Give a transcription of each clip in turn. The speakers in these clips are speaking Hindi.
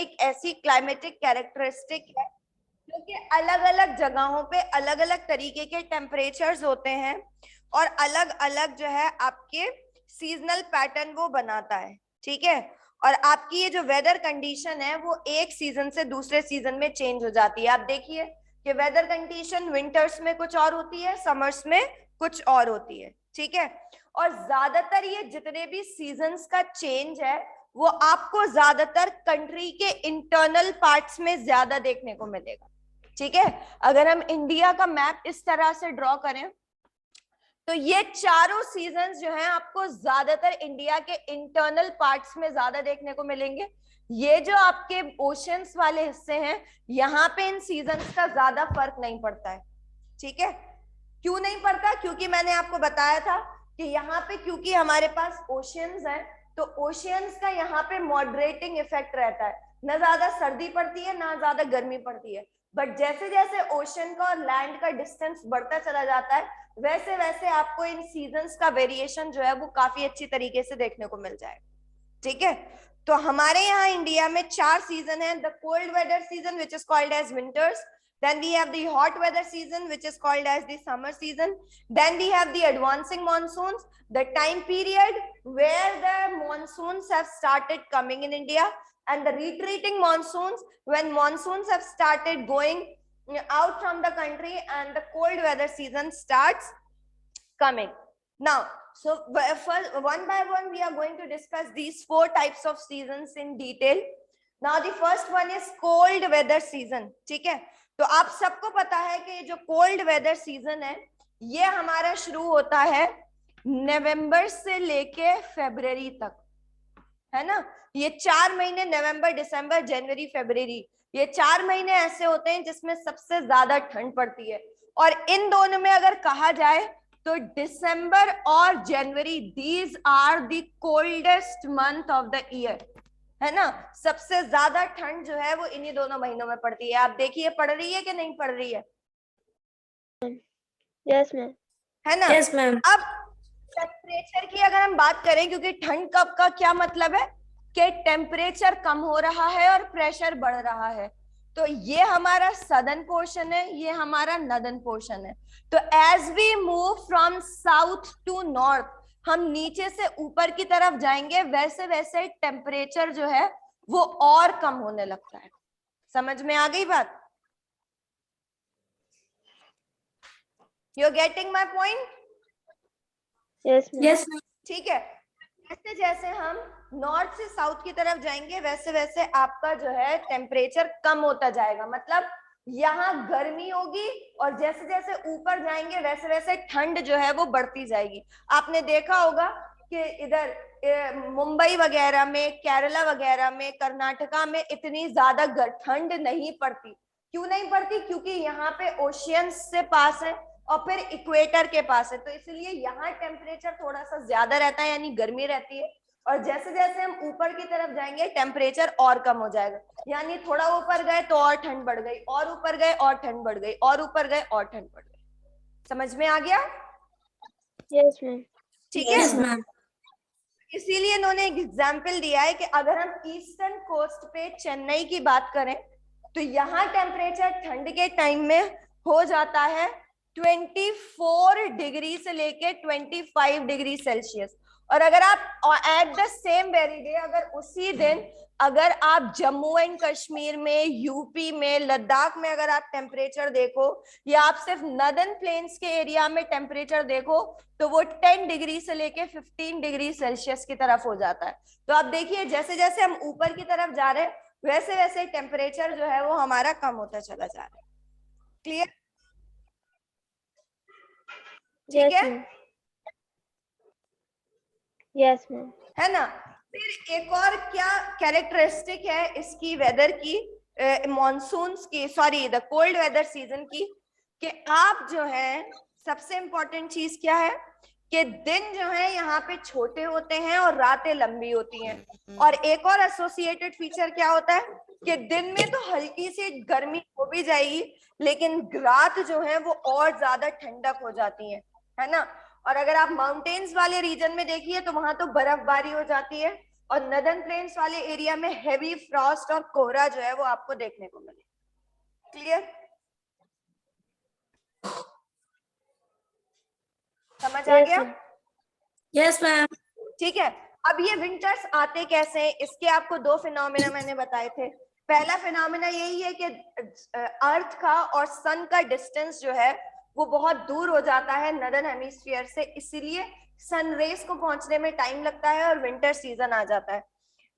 एक ऐसी क्लाइमेटिक कैरेक्टरिस्टिक है जो कि अलग अलग जगहों पे अलग अलग तरीके के टेम्परेचर्स होते हैं और अलग अलग जो है आपके सीजनल पैटर्न वो बनाता है, ठीक है। और आपकी ये जो वेदर कंडीशन है वो एक सीजन से दूसरे सीजन में चेंज हो जाती है। आप देखिए कि वेदर कंडीशन विंटर्स में कुछ और होती है, समर्स में कुछ और होती है, ठीक है। और ज्यादातर ये जितने भी सीजन्स का चेंज है वो आपको ज्यादातर कंट्री के इंटरनल पार्ट्स में ज्यादा देखने को मिलेगा, ठीक है। अगर हम इंडिया का मैप इस तरह से ड्रॉ करें तो ये चारों सीजन्स जो हैं आपको ज्यादातर इंडिया के इंटरनल पार्ट्स में ज्यादा देखने को मिलेंगे। ये जो आपके ओशंस वाले हिस्से हैं यहाँ पे इन सीजन्स का ज्यादा फर्क नहीं पड़ता है, ठीक है। क्यों नहीं पड़ता? क्योंकि मैंने आपको बताया था कि यहाँ पे क्योंकि हमारे पास ओशियंस हैं तो ओशियंस का यहाँ पे मॉडरेटिंग इफेक्ट रहता है, ना ज्यादा सर्दी पड़ती है ना ज्यादा गर्मी पड़ती है। बट जैसे जैसे ओशन का और लैंड का डिस्टेंस बढ़ता चला जाता है वैसे वैसे आपको इन सीजन्स का वेरिएशन जो है वो काफी अच्छी तरीके से देखने को मिल जाएगा, ठीक है। तो हमारे यहाँ इंडिया में 4 सीजन है। The cold weather season which is called as winters, then we have the hot weather season which is called as the summer season, then we have the advancing monsoons, the time period where the monsoons have started coming in India, and the retreating monsoons when monsoons have started going out from the country and the cold weather season starts coming. Now, so first, one by one we are going to discuss these 4 types of seasons in detail. Now the first one is cold weather season, ठीक है। तो आप सबको पता है कि ये जो कोल्ड वेदर सीजन है ये हमारा शुरू होता है नवंबर से लेके फरवरी तक, है ना। ये 4 महीने नवंबर, दिसंबर, जनवरी, फरवरी, ये 4 महीने ऐसे होते हैं जिसमें सबसे ज्यादा ठंड पड़ती है। और इन दोनों में अगर कहा जाए तो दिसंबर और जनवरी these are the coldest month of the year, है ना। सबसे ज्यादा ठंड जो है वो इन्हीं दोनों महीनों में पड़ती है। आप देखिए पड़ रही है कि नहीं पड़ रही है? यस मैम, है ना। Yes ma'am. अब टेम्परेचर की अगर हम बात करें, क्योंकि ठंड कब का क्या मतलब है कि टेम्परेचर कम हो रहा है और प्रेशर बढ़ रहा है। तो ये हमारा सदर्न पोर्शन है, ये हमारा नॉर्दर्न पोर्शन है। तो as we move from south to north, हम नीचे से ऊपर की तरफ जाएंगे वैसे वैसे टेम्परेचर जो है वो और कम होने लगता है। समझ में आ गई बात? You are getting my point? Yes yes, ठीक है। जैसे जैसे हम नॉर्थ से साउथ की तरफ जाएंगे वैसे वैसे आपका जो है टेम्परेचर कम होता जाएगा, मतलब यहाँ गर्मी होगी और जैसे जैसे ऊपर जाएंगे वैसे वैसे ठंड जो है वो बढ़ती जाएगी। आपने देखा होगा कि इधर मुंबई वगैरह में, केरला वगैरह में, कर्नाटका में इतनी ज्यादा ठंड नहीं पड़ती। क्यों नहीं पड़ती? क्योंकि यहाँ पे ओशियंस से पास है और फिर इक्वेटर के पास है, तो इसलिए यहाँ टेम्परेचर थोड़ा सा ज्यादा रहता है यानी गर्मी रहती है। और जैसे जैसे हम ऊपर की तरफ जाएंगे टेम्परेचर और कम हो जाएगा, यानी थोड़ा ऊपर गए तो और ठंड बढ़ गई, और ऊपर गए और ठंड बढ़ गई, और ऊपर गए और ठंड बढ़ गई। समझ में आ गया? यस मैम, ठीक है। इसीलिए इन्होंने एक एग्जाम्पल दिया है कि अगर हम ईस्टर्न कोस्ट पे चेन्नई की बात करें तो यहाँ टेम्परेचर ठंड के टाइम में हो जाता है 24 डिग्री से लेके 25 डिग्री सेल्सियस। और अगर आप at the same very day, अगर उसी दिन अगर आप जम्मू एंड कश्मीर में, यूपी में, लद्दाख में अगर आप टेम्परेचर देखो या आप सिर्फ नॉर्दर्न प्लेन्स के एरिया में टेम्परेचर देखो तो वो 10 डिग्री से लेके 15 डिग्री सेल्सियस की तरफ हो जाता है। तो आप देखिए जैसे जैसे हम ऊपर की तरफ जा रहे हैं वैसे वैसे टेम्परेचर जो है वो हमारा कम होता चला जा रहा है। क्लियर? ठीक है। यस मैम, है ना। फिर एक और क्या कैरेक्टरिस्टिक है इसकी वेदर की, मॉनसून्स की, sorry the cold weather season की, कि आप जो है सबसे इंपॉर्टेंट चीज क्या है कि दिन जो है यहाँ पे छोटे होते हैं और रातें लंबी होती हैं। और एक और एसोसिएटेड फीचर क्या होता है कि दिन में तो हल्की सी गर्मी हो भी जाएगी लेकिन रात जो है वो और ज्यादा ठंडक हो जाती है ना। और अगर आप माउंटेन्स वाले रीजन में देखिए तो वहां तो बर्फबारी हो जाती है और नदर्न प्लेन्स वाले एरिया में हेवी फ्रॉस्ट और कोहरा जो है वो आपको देखने को मिले। क्लियर? समझ आ गया? Yes ma'am. ठीक है, अब ये विंटर्स आते कैसे हैं, इसके आपको दो फिनोमेना मैंने बताए थे। पहला फिनोमेना यही है कि अर्थ का और सन का डिस्टेंस जो है वो बहुत दूर हो जाता है नदर्न हेमिस्फीयर से, इसीलिए सन रेज को पहुंचने में टाइम लगता है और विंटर सीजन आ जाता है।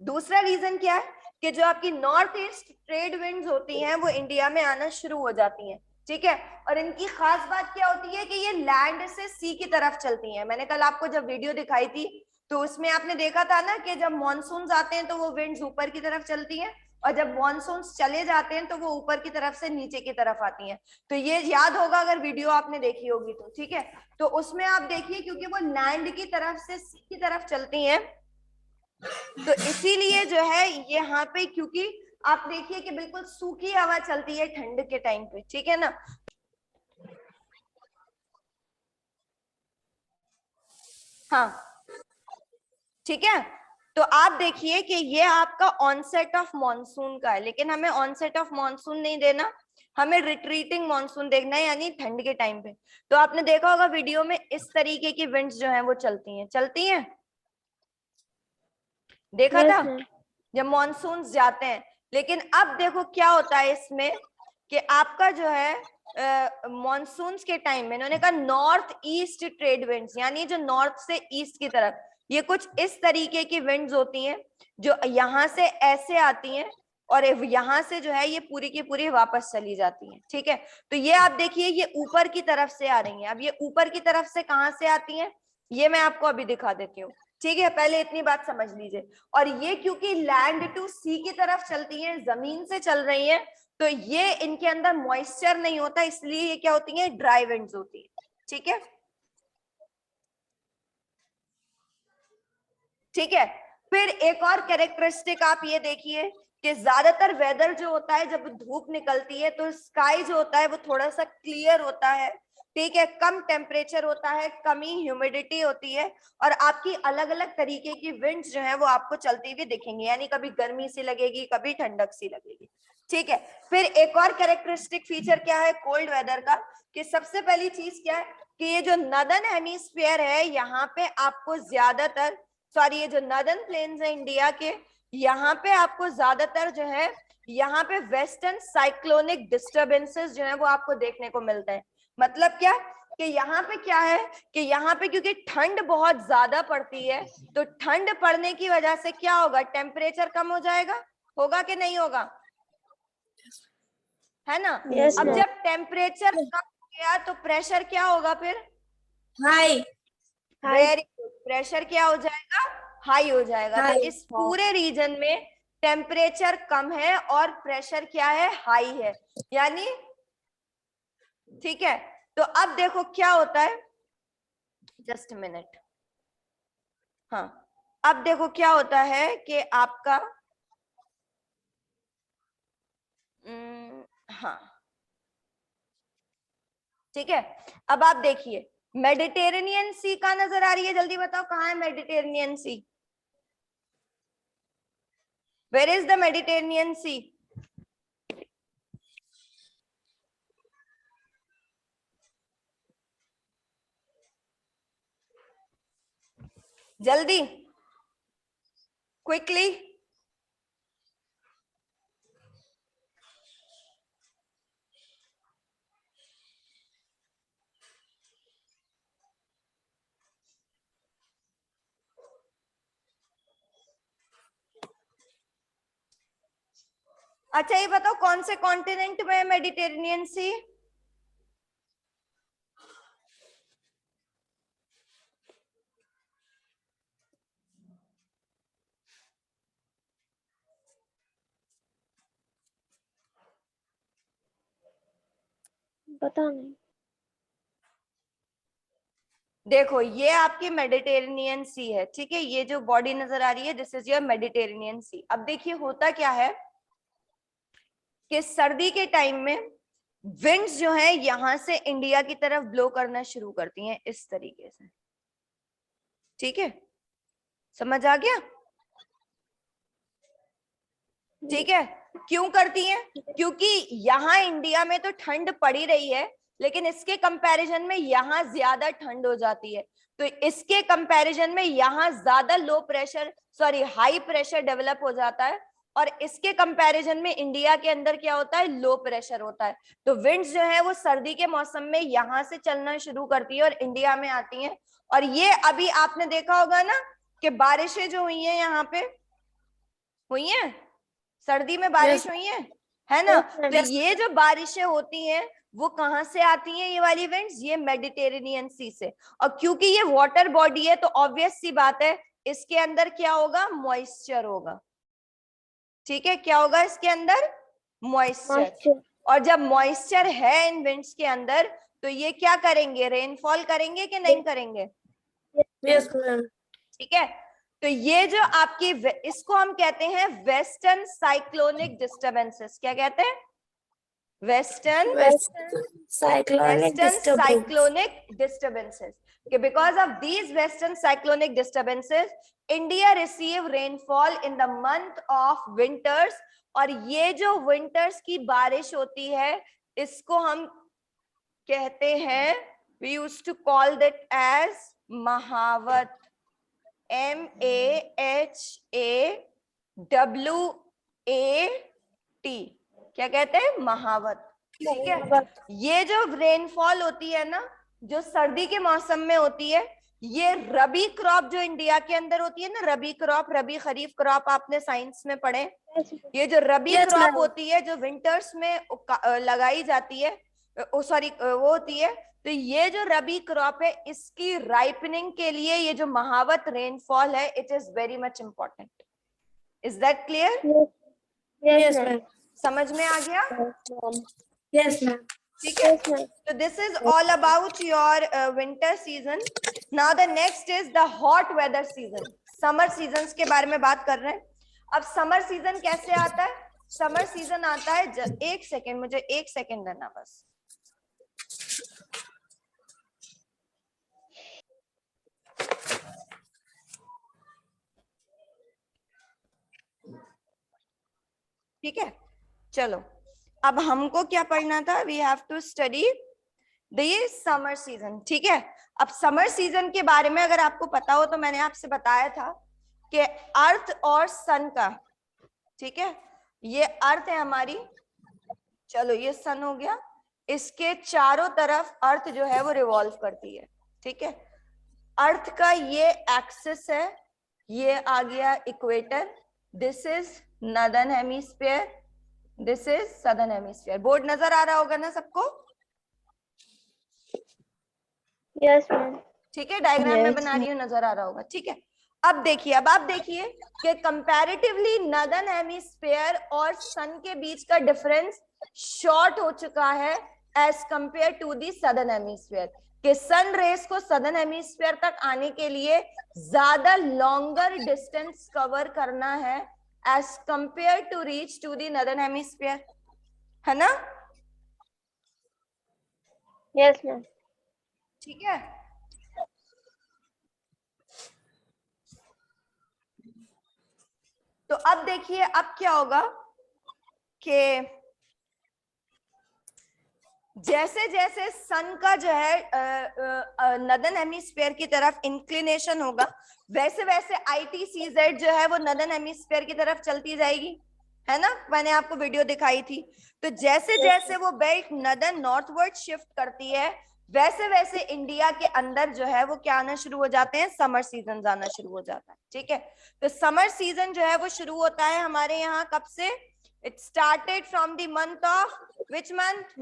दूसरा रीजन क्या है कि जो आपकी नॉर्थ ईस्ट ट्रेड विंड्स होती हैं वो इंडिया में आना शुरू हो जाती हैं। ठीक है, और इनकी खास बात क्या होती है कि ये लैंड से सी की तरफ चलती हैं। मैंने कल आपको जब वीडियो दिखाई थी तो उसमें आपने देखा था ना कि जब मॉनसून आते हैं तो वो विंड्स ऊपर की तरफ चलती हैं, और जब मॉनसून चले जाते हैं तो वो ऊपर की तरफ से नीचे की तरफ आती हैं। तो ये याद होगा अगर वीडियो आपने देखी होगी तो। ठीक है, तो उसमें आप देखिए क्योंकि वो लैंड की तरफ से सी की तरफ चलती हैं तो इसीलिए जो है यहाँ पे, क्योंकि आप देखिए कि बिल्कुल सूखी हवा चलती है ठंड के टाइम पे। ठीक है ना? हाँ, ठीक है, तो आप देखिए कि ये आपका ऑनसेट ऑफ मॉनसून का है, लेकिन हमें ऑनसेट ऑफ मॉनसून नहीं देना, हमें रिट्रीटिंग मॉनसून देखना है, यानी ठंड के टाइम पे। तो आपने देखा होगा वीडियो में इस तरीके की विंड्स जो है वो चलती हैं, देखा था जब मॉनसून जाते हैं। लेकिन अब देखो क्या होता है इसमें कि आपका जो है मॉनसून के टाइम में इन्होंने कहा नॉर्थ ईस्ट ट्रेड विंड्स, यानी जो नॉर्थ से ईस्ट की तरफ, ये कुछ इस तरीके की विंड्स होती हैं जो यहाँ से ऐसे आती हैं और यहाँ से जो है ये पूरी की पूरी वापस चली जाती हैं। ठीक है, तो ये आप देखिए ये ऊपर की तरफ से आ रही हैं। अब ये ऊपर की तरफ से कहाँ से आती हैं ये मैं आपको अभी दिखा देती हूँ। ठीक है, पहले इतनी बात समझ लीजिए। और ये क्योंकि लैंड टू सी की तरफ चलती हैं, जमीन से चल रही हैं, तो ये इनके अंदर मॉइस्चर नहीं होता, इसलिए ये क्या होती है, ड्राई विंड्स होती है। ठीक है, ठीक है, फिर एक और कैरेक्टरिस्टिक आप ये देखिए कि ज्यादातर वेदर जो होता है जब धूप निकलती है तो स्काई जो होता है वो थोड़ा सा क्लियर होता है। ठीक है, कम टेम्परेचर होता है, कमी ह्यूमिडिटी होती है, और आपकी अलग अलग तरीके की विंड्स जो है वो आपको चलती हुई दिखेंगी, यानी कभी गर्मी सी लगेगी, कभी ठंडक सी लगेगी। ठीक है, फिर एक और कैरेक्टरिस्टिक फीचर क्या है कोल्ड वेदर का, कि सबसे पहली चीज क्या है कि ये जो नॉर्दर्न हेमिस्फीयर है यहाँ पे आपको ज्यादातर, सॉरी ये जो नॉर्दर्न प्लेन्स है इंडिया के, यहाँ पे आपको ज्यादातर जो है यहाँ पे वेस्टर्न साइक्लोनिक डिस्टर्बेंसेस जो है वो आपको देखने को मिलते हैं। मतलब क्या कि यहाँ पे क्या है कि यहाँ पे क्योंकि ठंड बहुत ज्यादा पड़ती है तो ठंड पड़ने की वजह से क्या होगा, टेम्परेचर कम हो जाएगा, होगा कि नहीं होगा, है ना? Yes, अब ma'am. जब टेम्परेचर कम हो गया तो प्रेशर क्या होगा फिर, हाई। वेरी गुड, प्रेशर क्या हो जाएगा, हाई हो जाएगा। तो High. इस पूरे रीजन में टेम्परेचर कम है और प्रेशर क्या है, हाई है, यानी ठीक है। तो अब देखो क्या होता है, जस्ट मिनट, हाँ, अब देखो क्या होता है कि आपका हाँ, ठीक है, अब आप देखिए मेडिटेरेनियन सी का नजर आ रही है, जल्दी बताओ कहाँ है Mediterranean sea, where is the Mediterranean sea, जल्दी, क्विकली, अच्छा ये बताओ कौन से कॉन्टिनेंट में है मेडिटेरेनियन सी, पता नहीं। देखो ये आपकी मेडिटेरेनियन सी है। ठीक है, ये जो बॉडी नजर आ रही है दिस इज योर मेडिटेरेनियन सी। अब देखिए होता क्या है कि सर्दी के टाइम में विंड्स जो है यहां से इंडिया की तरफ ब्लो करना शुरू करती हैं इस तरीके से। ठीक है, समझ आ गया? ठीक है, क्यों करती हैं? क्योंकि यहाँ इंडिया में तो ठंड पड़ी रही है, लेकिन इसके कंपैरिजन में यहाँ ज्यादा ठंड हो जाती है, तो इसके कंपैरिजन में यहाँ ज्यादा हाई प्रेशर डेवलप हो जाता है, और इसके कंपैरिजन में इंडिया के अंदर क्या होता है, लो प्रेशर होता है। तो विंड्स जो है वो सर्दी के मौसम में यहाँ से चलना शुरू करती है और इंडिया में आती हैं। और ये अभी आपने देखा होगा ना कि बारिशें जो हुई हैं यहाँ पे हुई हैं, सर्दी में बारिश हुई है ना? तो ये जो बारिशें होती हैं वो कहाँ से आती हैं, ये वाली विंड्स, ये मेडिटेरेनियन सी से। और क्योंकि ये वाटर बॉडी है तो ऑब्वियस सी बात है इसके अंदर क्या होगा, मॉइस्चर होगा। ठीक है, क्या होगा इसके अंदर, मॉइस्चर। और जब मॉइस्चर है इन विंड्स के अंदर तो ये क्या करेंगे, रेनफॉल करेंगे कि नहीं करेंगे? Yes, ma'am. ठीक है, तो ये जो आपकी इसको हम कहते हैं वेस्टर्न साइक्लोनिक डिस्टर्बेंसेस। क्या कहते हैं? Western Cyclonic disturbance. cyclonic disturbances. Okay, because of these western cyclonic disturbances, India receive rainfall in the month of winters. और ये जो winters की बारिश होती है इसको हम कहते हैं, we used to call that as महावत, MAHAWAT। क्या कहते हैं, महावत। ठीक है, ये जो रेनफॉल होती है ना, जो सर्दी के मौसम में होती है, ये रबी क्रॉप जो इंडिया के अंदर होती है ना, रबी क्रॉप, रबी खरीफ क्रॉप आपने साइंस में पढ़े। ये जो रबी क्रॉप होती है जो विंटर्स में लगाई जाती है, वो होती है, तो ये जो रबी क्रॉप है इसकी राइपनिंग के लिए ये जो महावत रेनफॉल है, it is very much important. Is that clear? Yes, ma'am. समझ में आ गया? Yes, ma'am. ठीक है, तो this is all about your winter season. Now the next is the hot weather season. Summer season के बारे में बात कर रहे हैं। अब समर सीजन कैसे आता है? समर सीजन आता है, एक सेकेंड, मुझे एक सेकेंड देना बस। ठीक है, चलो अब हमको क्या पढ़ना था, we have to study the summer season. ठीक है, अब समर सीजन के बारे में अगर आपको पता हो तो मैंने आपसे बताया था कि अर्थ और सन का, ठीक है, ये अर्थ है हमारी, चलो ये सन हो गया, इसके चारों तरफ अर्थ जो है वो रिवॉल्व करती है। ठीक है, अर्थ का ये एक्सिस है, ये आ गया equator, this is northern hemisphere, this is southern hemisphere. Board नजर आ रहा होगा ना सबको? Yes ma'am. ठीक है, डायग्राम में बना रही हूँ, नजर आ रहा होगा। ठीक है, अब देखिए, अब आप देखिए कि कंपैरेटिवली नॉर्दर्न हेमिस्फीयर और सन के बीच का डिफरेंस शॉर्ट हो चुका है as compare to the southern hemisphere, कि सन रेस को सदर्न हेमिस्फीयर तक आने के लिए ज्यादा लॉन्गर डिस्टेंस कवर करना है as compare to reach to the northern hemisphere, है ना? Yes ma'am. ठीक है, तो अब देखिए अब क्या होगा कि जैसे जैसे सन का जो है नॉर्दर्न हेमिस्फीयर की तरफ इंक्लिनेशन होगा, वैसे वैसे ITCZ जो है वो नॉर्दर्न हेमिस्फीयर की तरफ चलती जाएगी, है ना? मैंने आपको वीडियो दिखाई थी। तो जैसे जैसे वो बेल्ट नॉर्दर्न नॉर्थवर्ड शिफ्ट करती है, वैसे वैसे इंडिया के अंदर जो है वो क्या आना शुरू हो जाते हैं, समर सीजन आना शुरू हो जाता है। ठीक है, तो समर सीजन जो है वो शुरू होता है हमारे यहाँ कब से? It started from the month of which month?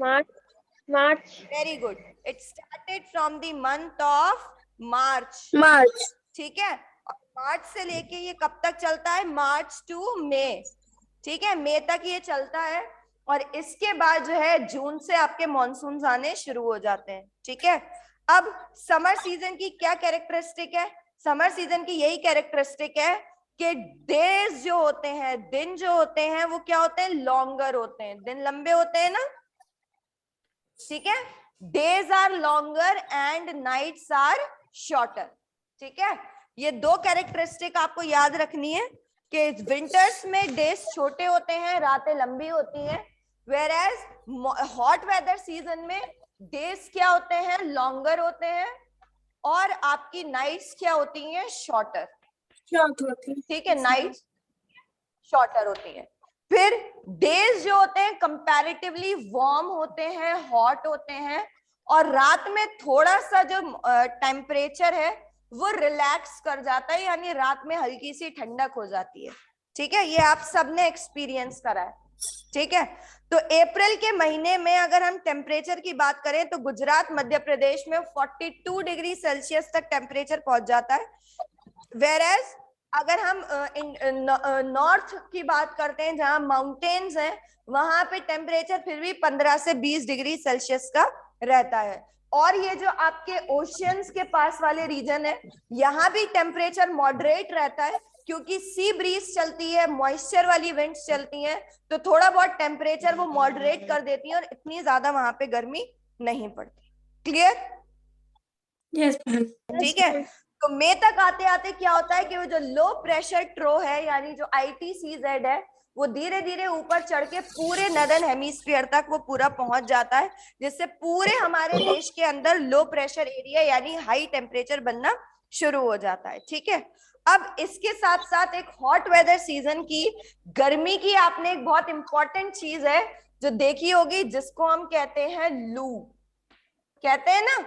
March. Very good, it started from the month of March. ठीक है, मार्च से लेके ये कब तक चलता है? मार्च टू मई। ठीक है, मई तक ये चलता है, और इसके बाद जो है जून से आपके मॉनसून आने शुरू हो जाते हैं। ठीक है, अब समर सीजन की क्या कैरेक्टरिस्टिक है? समर सीजन की यही कैरेक्टरिस्टिक है कि डेज जो होते हैं, दिन जो होते हैं वो क्या होते हैं? लॉन्गर होते हैं, दिन लंबे होते हैं ना। ठीक है, days are longer and nights are shorter. ठीक है, ये दो कैरेक्टरिस्टिक आपको याद रखनी है। कि विंटर्स में डेज छोटे होते हैं, रातें लंबी होती हैं, whereas hot weather season में डेज क्या होते हैं, लॉन्गर होते हैं, और आपकी नाइट्स क्या होती हैं, शॉर्टर। ठीक है, नाइट्स शॉर्टर होती है। फिर डेज जो होते हैं कंपैरेटिवली वार्म होते हैं, हॉट होते हैं, और रात में थोड़ा सा जो टेम्परेचर है वो रिलैक्स कर जाता है, यानी रात में हल्की सी ठंडक हो जाती है। ठीक है, ये आप सबने एक्सपीरियंस करा है। ठीक है, तो अप्रैल के महीने में अगर हम टेम्परेचर की बात करें तो गुजरात, मध्य प्रदेश में 42 डिग्री सेल्सियस तक टेम्परेचर पहुंच जाता है। वेयर एज अगर हम नॉर्थ की बात करते हैं, जहां माउंटेन्स हैं, वहां पे टेम्परेचर फिर भी 15 से 20 डिग्री सेल्सियस का रहता है। और ये जो आपके ओशियंस के पास वाले रीजन है, यहाँ भी टेम्परेचर मॉडरेट रहता है, क्योंकि सी ब्रीज चलती है, मॉइस्चर वाली विंड्स चलती हैं, तो थोड़ा बहुत टेम्परेचर वो मॉडरेट कर देती है और इतनी ज्यादा वहां पे गर्मी नहीं पड़ती। क्लियर? Yes, ma'am. ठीक है, तो मई तक आते आते क्या होता है कि वो जो लो प्रेशर ट्रो है, यानी जो ITCZ है, वो धीरे धीरे ऊपर चढ़ के पूरे नदर्न हेमिस्फीयर तक वो पूरा पहुंच जाता है, जिससे पूरे हमारे देश के अंदर लो प्रेशर एरिया यानी हाई टेम्परेचर बनना शुरू हो जाता है। ठीक है, अब इसके साथ साथ एक हॉट वेदर सीजन की गर्मी की आपने एक बहुत इंपॉर्टेंट चीज है जो देखी होगी, जिसको हम कहते हैं लू। कहते हैं ना,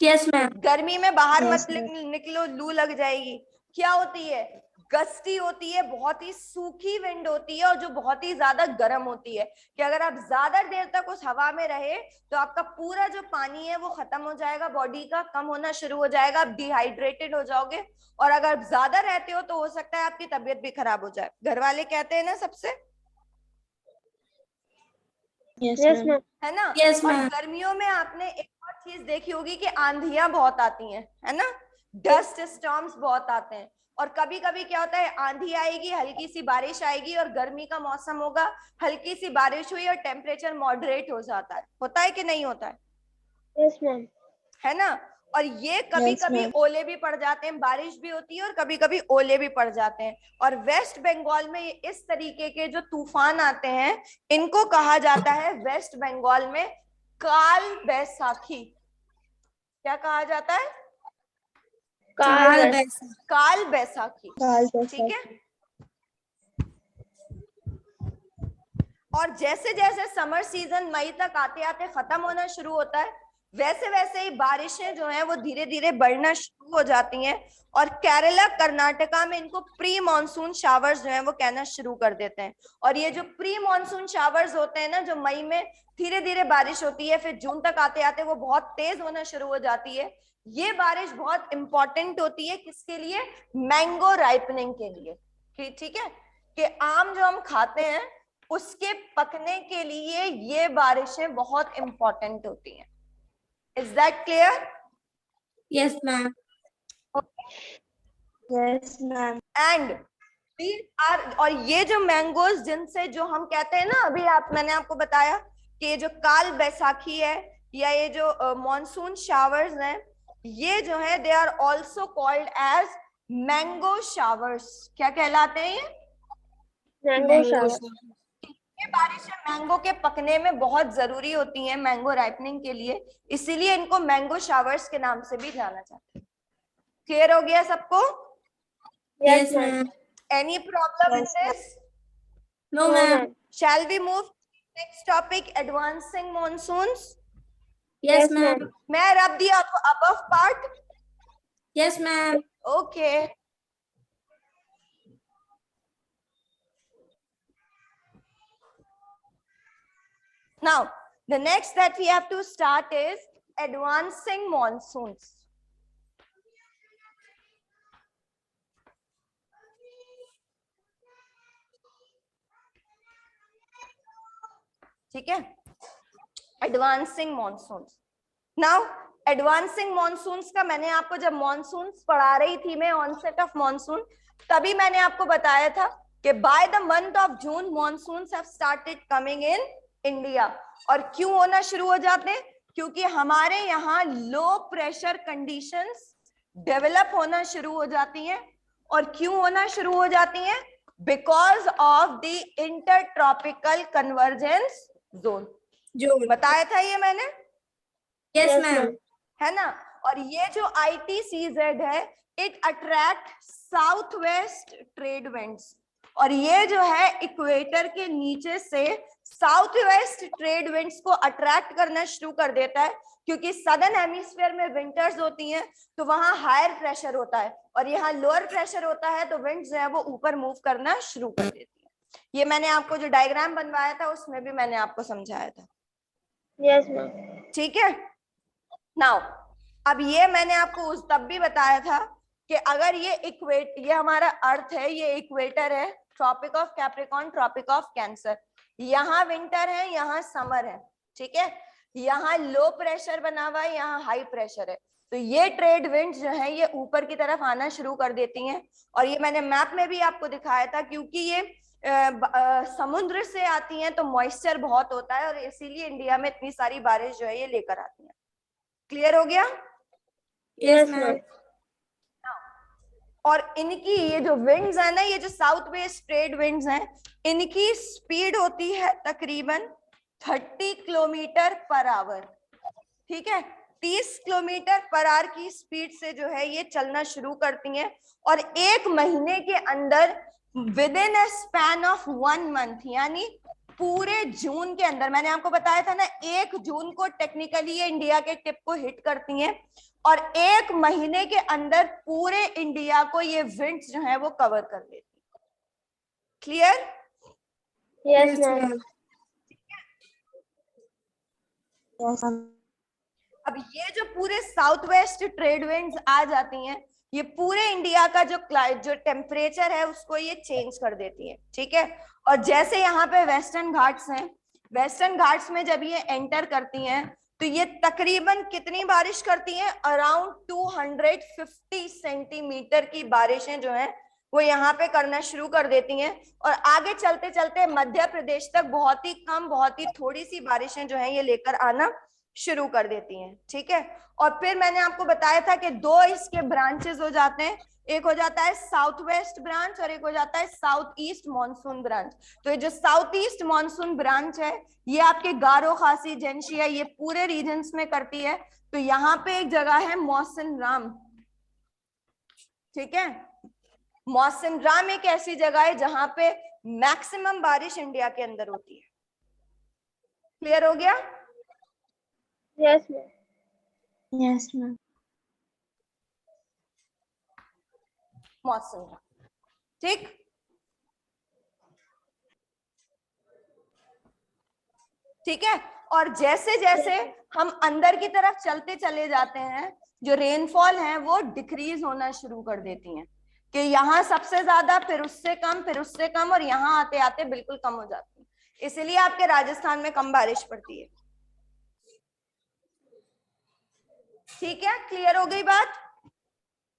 Yes, ma'am. गर्मी में बाहर Yes, मत निकलो, लू लग जाएगी। क्या होती है, गस्टी होती है, बहुत ही सूखी विंड होती है, और जो बहुत ही ज्यादा गर्म होती है कि अगर आप ज्यादा देर तक उस हवा में रहे तो आपका पूरा जो पानी है वो खत्म हो जाएगा, बॉडी का कम होना शुरू हो जाएगा, आप डिहाइड्रेटेड हो जाओगे, और अगर ज्यादा रहते हो तो हो सकता है आपकी तबीयत भी खराब हो जाए। घर वाले कहते हैं ना सबसे, Yes, ma'am. है ना? Yes, और ma'am. गर्मियों में आपने एक और चीज देखी होगी कि आंधियां बहुत आती हैं, है ना, डस्ट स्टॉर्म्स बहुत आते हैं, और कभी कभी क्या होता है, आंधी आएगी, हल्की सी बारिश आएगी, और गर्मी का मौसम होगा, हल्की सी बारिश हुई और टेम्परेचर मॉडरेट हो जाता है। होता है कि नहीं होता है? Yes, ma'am. है ना? और ये कभी Yes, कभी ma'am. ओले भी पड़ जाते हैं, बारिश भी होती है और कभी कभी ओले भी पड़ जाते हैं। और वेस्ट बंगाल में इस तरीके के जो तूफान आते हैं, इनको कहा जाता है वेस्ट बंगाल में काल बैसाखी। क्या कहा जाता है? काल काल बैसाखी। ठीक है, और जैसे जैसे समर सीजन मई तक आते आते खत्म होना शुरू होता है, वैसे वैसे ही बारिशें जो हैं वो धीरे धीरे बढ़ना शुरू हो जाती हैं, और केरला, कर्नाटका में इनको प्री मॉनसून शावर्स जो हैं वो कहना शुरू कर देते हैं। और ये जो प्री मॉनसून शावर्स होते हैं ना, जो मई में धीरे धीरे बारिश होती है, फिर जून तक आते आते वो बहुत तेज होना शुरू हो जाती है। ये बारिश बहुत इंपॉर्टेंट होती है, किसके लिए? मैंगो राइपनिंग के लिए। ठीक है, कि आम जो हम खाते हैं उसके पकने के लिए ये बारिशें बहुत इंपॉर्टेंट होती हैं। Is that clear? Yes, ma'am. Yes, ma'am. And these are, और ये जो मैंगोज जिनसे जो हम कहते हैं ना, अभी मैंने आपको बताया कि ये जो काल बैसाखी है या ये जो मॉनसून शावर्स हैं, ये जो है they are also called as mango showers. क्या कहलाते हैं ये? Mango shower. ये बारिशें मैंगो के पकने में बहुत जरूरी होती हैं, मैंगो राइपनिंग के लिए, इसीलिए इनको मैंगो शावर्स के नाम से भी जाना जाता है। क्लियर हो गया सबको? Yes, ma'am. Any problem in Yes, this? No, ma'am. Shall we move to next topic, advancing monsoons? Yes, ma'am. May I rub the above part? Yes, ma'am. Okay. Now, the next that we have to start is advancing monsoons. ठीक है, advancing monsoons. Now advancing monsoons का मैंने आपको जब मॉनसून्स पढ़ा रही थी मैं, ऑनसेट ऑफ मॉनसून, तभी मैंने आपको बताया था कि by the month of June monsoons have started coming in India. और क्यों होना शुरू हो जाते हैं? क्योंकि हमारे यहाँ लो प्रेशर कंडीशंस डेवलप होना शुरू हो जाती हैं, और क्यों होना शुरू हो जाती हैं? Because of the intertropical convergence zone. बताया था ये मैंने, यस Yes, मैम। ma'am. है ना। और ये जो ITCZ है, it attract south west trade winds, और ये जो है इक्वेटर के नीचे से साउथ वेस्ट ट्रेड विंड्स को अट्रैक्ट करना शुरू कर देता है, क्योंकि सदर्न हेमिस्फीयर में विंटर्स होती हैं तो वहां हायर प्रेशर होता है, और यहाँ लोअर प्रेशर होता है, तो विंड्स जो है वो ऊपर मूव करना शुरू कर देती है। ये मैंने आपको जो डायग्राम बनवाया था उसमें भी मैंने आपको समझाया था। Yes, ma'am. ठीक है। नाउ अब ये मैंने आपको उस तब भी बताया था कि अगर ये हमारा अर्थ है, ये इक्वेटर है, tropic of Capricorn, tropic of Cancer, यहाँ विंटर है, यहाँ समर है, ठीक है। यहाँ लो प्रेशर बना हुआ है, यहाँ हाई प्रेशर है, तो ये ट्रेड विंड्स जो है ये ऊपर की तरफ आना शुरू कर देती हैं। और ये मैंने मैप में भी आपको दिखाया था, क्योंकि ये समुद्र से आती हैं तो मॉइस्चर बहुत होता है, और इसीलिए इंडिया में इतनी सारी बारिश जो है ये लेकर आती है। क्लियर हो गया? Yes, ma'am. और इनकी ये जो विंड्स है ना, ये जो साउथ वेस्ट ट्रेड विंड्स हैं, इनकी स्पीड होती है तकरीबन 30 किलोमीटर पर आवर, ठीक है। 30 किलोमीटर पर आवर की स्पीड से जो है ये चलना शुरू करती हैं, और एक महीने के अंदर with in a span of 1 month, यानी पूरे जून के अंदर, मैंने आपको बताया था ना 1 जून को टेक्निकली ये इंडिया के टिप को हिट करती हैं, और 1 महीने के अंदर पूरे इंडिया को ये विंड्स जो है वो कवर कर लेती है। क्लियर? Yes, ma'am. अब ये जो पूरे साउथ वेस्ट ट्रेड विंड्स आ जाती हैं, ये पूरे इंडिया का जो टेम्परेचर है उसको ये चेंज कर देती है, ठीक है। और जैसे यहाँ पे वेस्टर्न घाट्स हैं, वेस्टर्न घाट्स में जब ये एंटर करती हैं तो ये तकरीबन कितनी बारिश करती हैं? अराउंड 250 सेंटीमीटर की बारिशें जो हैं वो यहाँ पे करना शुरू कर देती हैं, और आगे चलते चलते मध्य प्रदेश तक बहुत ही कम, बहुत ही थोड़ी सी बारिशें जो हैं ये लेकर आना शुरू कर देती हैं, ठीक है। और फिर मैंने आपको बताया था कि 2 इसके ब्रांचेस हो जाते हैं, एक हो जाता है साउथ वेस्ट ब्रांच और एक हो जाता है साउथ ईस्ट मानसून ब्रांच। तो ये जो साउथ ईस्ट मानसून ब्रांच है ये आपके गारो, खासी, जंशिया, ये पूरे रीजन्स में करती है। तो यहाँ पे एक जगह है मौसिन राम, ठीक है। मौसिन राम एक ऐसी जगह है जहां पे मैक्सिमम बारिश इंडिया के अंदर होती है। क्लियर हो गया? Yes, ma'am. Yes ma'am. मौसम, ठीक। ठीक है। और जैसे जैसे हम अंदर की तरफ चलते चले जाते हैं, जो रेनफॉल है वो डिक्रीज होना शुरू कर देती हैं, कि यहाँ सबसे ज्यादा, फिर उससे कम, फिर उससे कम, और यहाँ आते आते बिल्कुल कम हो जाती है। इसलिए आपके राजस्थान में कम बारिश पड़ती है। ठीक है, क्लियर हो गई बात?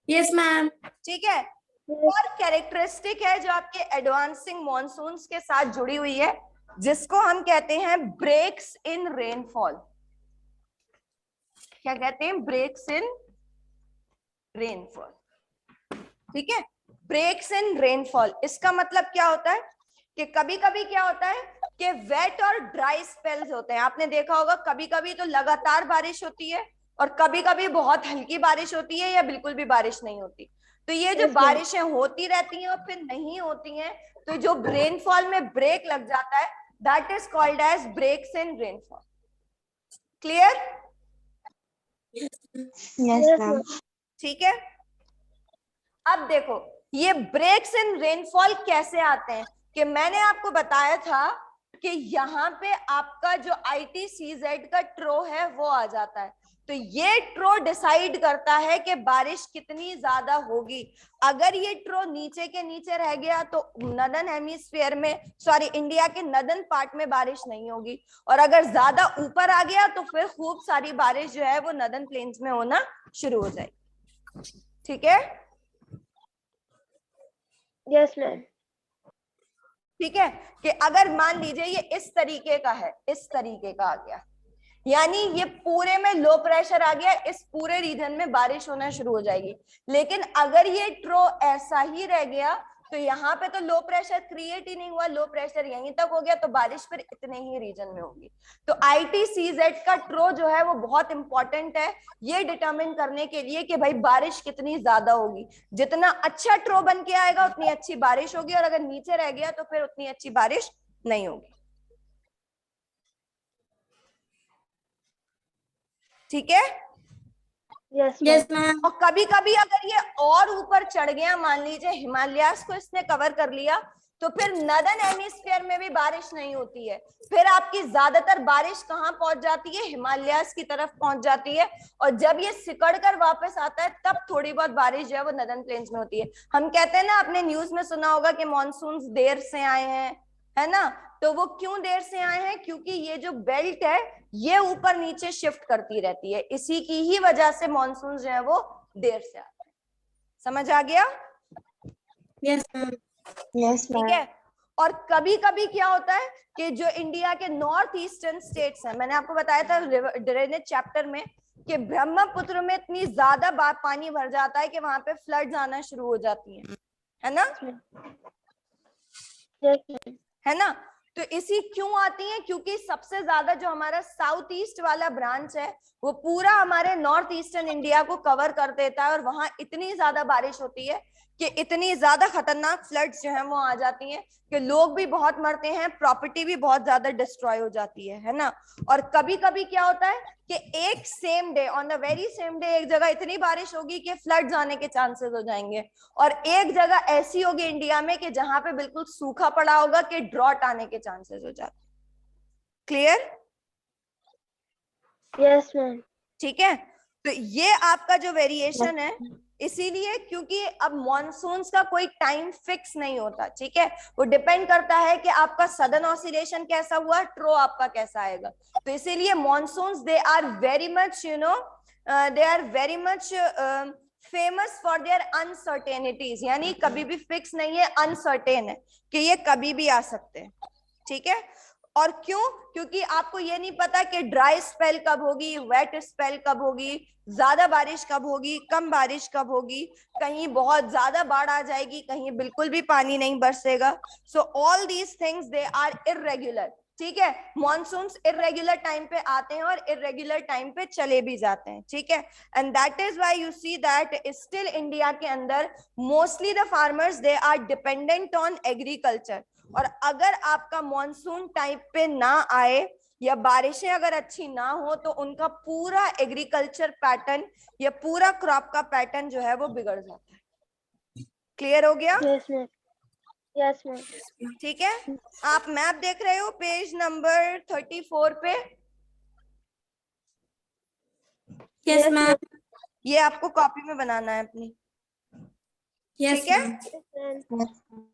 Yes ma'am. ठीक है। और कैरेक्टरिस्टिक है जो आपके एडवांसिंग मॉनसून्स के साथ जुड़ी हुई है, जिसको हम कहते हैं ब्रेक्स इन रेनफॉल। क्या कहते हैं? ब्रेक्स इन रेनफॉल, ठीक है। ब्रेक्स इन रेनफॉल, इसका मतलब क्या होता है कि कभी कभी क्या होता है कि वेट और ड्राई स्पेल्स होते हैं। आपने देखा होगा कभी कभी तो लगातार बारिश होती है और कभी कभी बहुत हल्की बारिश होती है या बिल्कुल भी बारिश नहीं होती। तो ये जो बारिशें होती रहती हैं और फिर नहीं होती हैं, तो जो रेनफॉल में ब्रेक लग जाता है, that is called as breaks in rainfall. Clear? Yes ma'am. ठीक है। अब देखो ये ब्रेक्स इन रेनफॉल कैसे आते हैं, कि मैंने आपको बताया था कि यहाँ पे आपका जो ITCZ का ट्रो है वो आ जाता है। तो ये ट्रो डिसाइड करता है कि बारिश कितनी ज्यादा होगी। अगर ये ट्रो नीचे के नीचे रह गया तो नदर्न हेमिस्फीयर में, सॉरी, इंडिया के नदर्न पार्ट में बारिश नहीं होगी, और अगर ज्यादा ऊपर आ गया तो फिर खूब सारी बारिश जो है वो नदर्न प्लेन्स में होना शुरू हो जाएगी। ठीक है? Yes ma'am. ठीक है, कि अगर मान लीजिए ये इस तरीके का है, इस तरीके का आ गया, यानी ये पूरे में लो प्रेशर आ गया, इस पूरे रीजन में बारिश होना शुरू हो जाएगी। लेकिन अगर ये ट्रो ऐसा ही रह गया तो यहाँ पे तो लो प्रेशर क्रिएट ही नहीं हुआ, लो प्रेशर यहीं तक हो गया, तो बारिश फिर इतने ही रीजन में होगी। तो ITCZ का ट्रो जो है वो बहुत इंपॉर्टेंट है ये डिटरमिन करने के लिए कि भाई बारिश कितनी ज्यादा होगी। जितना अच्छा ट्रो बन के आएगा उतनी अच्छी बारिश होगी, और अगर नीचे रह गया तो फिर उतनी अच्छी बारिश नहीं होगी। ठीक है? Yes, Yes, ma'am. ma'am. और कभी कभी अगर ये और ऊपर चढ़ गया, मान लीजिए हिमालयास को इसने कवर कर लिया, तो फिर नदर्न हेमिस्फीयर में भी बारिश नहीं होती है। फिर आपकी ज्यादातर बारिश कहाँ पहुंच जाती है? हिमालयास की तरफ पहुंच जाती है। और जब ये सिकड़ कर वापस आता है तब थोड़ी बहुत बारिश जो है वो नदर्न प्लेन्स में होती है। हम कहते हैं ना, आपने न्यूज में सुना होगा कि मॉनसून्स देर से आए हैं, है ना? तो वो क्यों देर से आए हैं? क्योंकि ये जो बेल्ट है ये ऊपर नीचे शिफ्ट करती रहती है, इसी की ही वजह से मॉनसून जो है वो देर से आते हैं। समझ आ गया? Yes, ma'am. Yes, ठीक है। और कभी कभी क्या होता है कि जो इंडिया के नॉर्थ ईस्टर्न स्टेट्स हैं, मैंने आपको बताया था ड्रेनेज चैप्टर में कि ब्रह्मपुत्र में इतनी ज्यादा पानी भर जाता है कि वहां पे फ्लड्स आना शुरू हो जाती हैं, है ना? Yes, ma'am. है ना? तो इसी क्यों आती है? क्योंकि सबसे ज्यादा जो हमारा साउथ ईस्ट वाला ब्रांच है वो पूरा हमारे नॉर्थ ईस्टर्न इंडिया को कवर कर देता है, और वहां इतनी ज्यादा बारिश होती है कि इतनी ज्यादा खतरनाक फ्लड्स जो है वो आ जाती हैं कि लोग भी बहुत मरते हैं, प्रॉपर्टी भी बहुत ज्यादा डिस्ट्रॉय हो जाती है ना? और कभी कभी क्या होता है कि एक same day, on the very same day, एक जगह इतनी बारिश होगी कि फ्लड्स आने के चांसेस हो जाएंगे, और एक जगह ऐसी होगी इंडिया में कि जहां पे बिल्कुल सूखा पड़ा होगा कि ड्रॉट आने के चांसेस हो जाते। क्लियर? Yes, ma'am. ठीक है। तो ये आपका जो वेरिएशन है, इसीलिए क्योंकि अब मॉनसून्स का कोई टाइम फिक्स नहीं होता, ठीक है, वो डिपेंड करता है कि आपका सदर्न ऑसिलेशन कैसा हुआ, ट्रो आपका कैसा आएगा। तो इसीलिए monsoons they are very much they are very much famous for their uncertainties, यानी कभी भी फिक्स नहीं है, अनसर्टेन है कि ये कभी भी आ सकते हैं। ठीक है। और क्यों? क्योंकि आपको ये नहीं पता कि ड्राई स्पेल कब होगी, वेट स्पेल कब होगी, ज्यादा बारिश कब होगी, कम बारिश कब होगी, कहीं बहुत ज्यादा बाढ़ आ जाएगी, कहीं बिल्कुल भी पानी नहीं बरसेगा। So all these things they are irregular. ठीक है। मॉनसून्स इररेगुलर टाइम पे आते हैं और इररेगुलर टाइम पे चले भी जाते हैं। ठीक है। And that is why you see that still India के अंदर mostly the farmers they are dependent on agriculture. और अगर आपका मॉनसून टाइम पे ना आए या बारिशें अगर अच्छी ना हो तो उनका पूरा एग्रीकल्चर पैटर्न या पूरा क्रॉप का पैटर्न जो है वो बिगड़ जाता है। क्लियर हो गया? Yes, ma'am. Yes, ma'am. ठीक है। आप मैप देख रहे हो पेज नंबर 34 पे? Yes, ma'am. ये आपको कॉपी में बनाना है अपनी। Yes, ठीक है। ma'am. Yes, ma'am.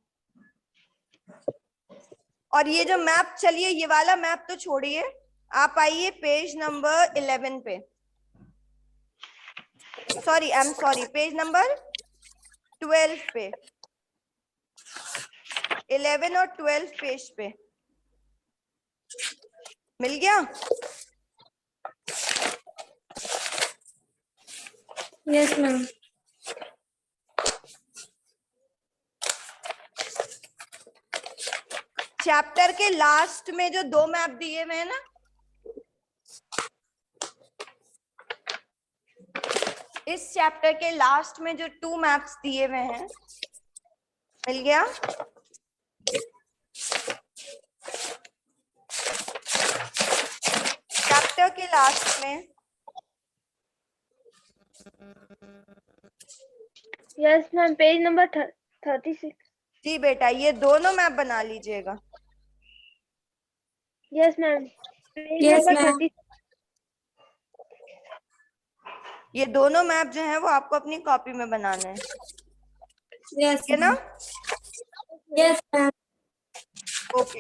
और ये जो मैप, चलिए ये वाला मैप तो छोड़िए, आप आइए पेज नंबर 11 पे, sorry I am sorry, page number 12 पे, 11 और 12 पेज पे मिल गया? Yes, ma'am. चैप्टर के लास्ट में जो दो मैप दिए हुए हैं ना, इस चैप्टर के लास्ट में जो 2 मैप्स दिए हुए हैं, मिल गया? चैप्टर के लास्ट में Yes, ma'am. Page number 36. जी बेटा, ये दोनों मैप बना लीजिएगा। Yes, ma'am. Page Yes, number ma'am. 30. ये दोनों मैप जो है वो आपको अपनी कॉपी में बनाना है, Yes, है ना? ma'am. Yes, ma'am. ओके।